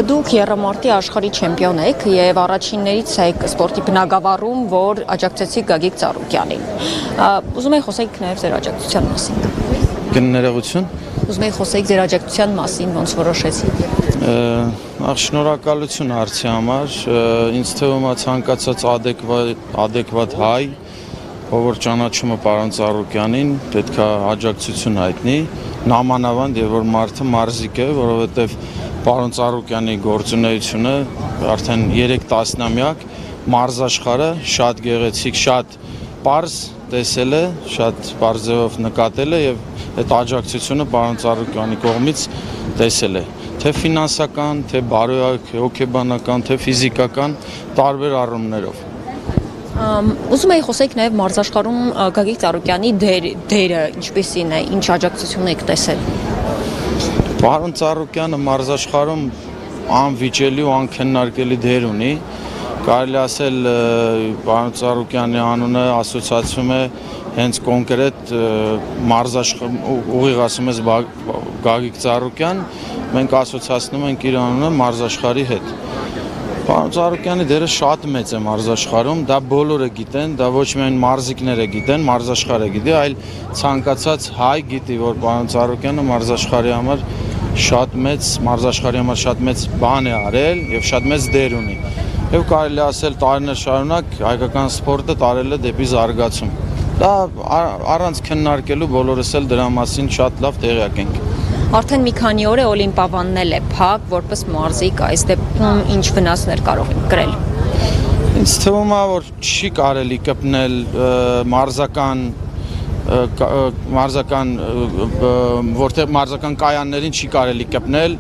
Դուք եռամարտի աշխարհի չեմպիոն եք եւ առաջիններից եք սպորտի բնագավառում, որ աջակցեցիք Գագիկ Ծառուկյանին։ Ուզում եմ խոսեք նաեւ ձեր աջակցության մասին։ Գներեղություն։ Ուզում եմ խոսեք ձեր աջակցության մասին, ոնց որոշեցիք։ Շնորհակալություն հարցի համար։ Ինձ թվում է ցանկացած adekvat հայ, ով որ ճանաչում է պարոն Ծառուկյանին, պետք է աջակցություն հայտնի, նամանավանդ եւ որ մարդը մարզիկ է, որովհետեւ պարոն Ծառուկյանի գործունեությունը արդեն 3 տասնամյակ մարզաշխարհը շատ գեղեցիկ, շատ պարզ տեսել է, շատ պարզ ձևով նկատել է եւ այդ աջակցությունը պարոն Ծառուկյանի կողմից տեսել է, թե ֆինանսական, թե բարոյական, հոգեբանական, թե ֆիզիկական տարբեր առումներով։ Ուզում եմ խոսեք նաև մարզաշխարհում Գագիկ Ծառուկյանի դերը ինչպեսին է, ինչ աջակցություն եք տեսել։ Պարոն Ծառուկյանը մարզաշխարհում անվիճելի ու անքննարկելի դեր ունի։ Կարելի ասել պարոն Ծառուկյանի անունը ասոցացվում է հենց կոնկրետ ուղիղ ասում ես Գագիկ Ծառուկյան, մենք ասոցացնում ենք իր անունը մարզաշխարհի հետ։ Պարոն Ծառուկյանի դերը շատ մեծ է մարզաշխարհում, դա բոլորը գիտեն, դա ոչ միայն մարզիկները գիտեն, մարզաշխարհը գիտի, այլ ցանկացած հայ գիտի, որ պարոն Ծառուկյանը մարզաշխարհի համար շատ մեծ բան է արել եւ շատ մեծ դեր ունի։ Եվ կարելի ասել տարիներ շարունակ հայկական սպորտը տարել է դեպի զարգացում։ Դա առանց քննարկելու բոլորս էլ դրա մասին շատ լավ տեղյակ ենք։ Արդեն մի քանի օր է Օլիմպիավանն է փակ, որպես մարզիկ այս դեպքում ինչ վնասներ կարող են կրել։ Ինձ թվում է, որ չի կարելի կպնել որտեղ մարզական կայաններին չի կարելի կպնել,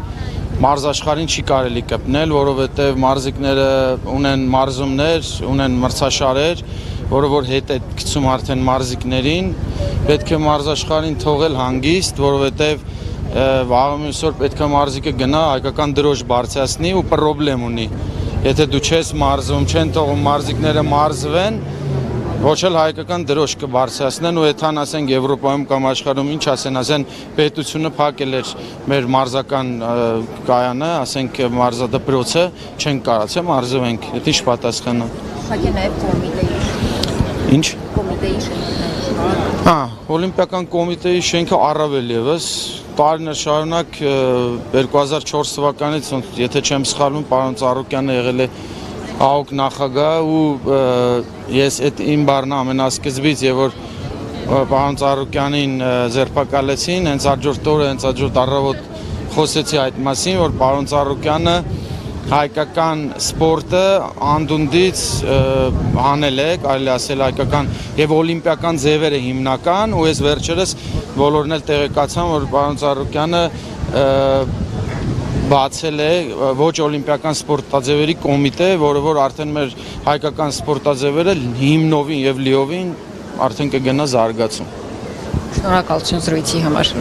մարզաշխարհին չի կարելի կպնել, որովհետև մարզիկները ունեն մարզումներ, ունեն մրցաշարեր, որը որ հետ է գցում արդեն մարզիկներին, պետք է մարզաշխարհին թողել հանգիստ, որովհետև վաղամիսօր պետք է մարզիկը գնա հայկական դրոշ բարձրացնի ու պրոբլեմ ունի։ Եթե դու չես մարզում, չեն թողում մարզիկները մարզվեն, ոչ էլ հայկական դրոշ կբարձրացնեն ու եթե ասենք Եվրոպայում կամ աշխարհում ինչ ասեն պետությունը փակել էր մեր մարզական կայանը, ասենք մարզադպրոցը, չեն կարացել մարզվենք, դա ինչ պատասխան է։ Փակել նաև կոմիտեի։ Ինչ։ Կոմիտեի շենքը։ Օլիմպիական կոմիտեի շենքը առավել եւս տարիներ շարունակ 2004 թվականից, եթե չեմ սխալվում, պարոն Ծառուկյանը եղել է ԱՕԿ նախագահ ու ես այդ իմ բառն ամենասկզբից եւ որ պարոն Ծառուկյանին ձերբակալեցին, հենց հաջորդ օրը, հենց հաջորդ առավոտ խոսեցի այդ մասին, որ պարոն Ծառուկյանը հայկական սպորտը անդունդից հանել է, կարելի ասել հայկական եւ օլիմպիական ձևերը հիմնական ու ես վերջերս բոլորն էլ տեղեկացան, որ պարոն Ծառուկյանը բացել է ոչ օլիմպիական սպորտաձևերի կոմիտե, որը որ արդեն մեր հայկական սպորտաձևերը հիմնովին եւ լիովին արդեն կգնա զարգացում։ Շնորհակալություն զրույցի համար։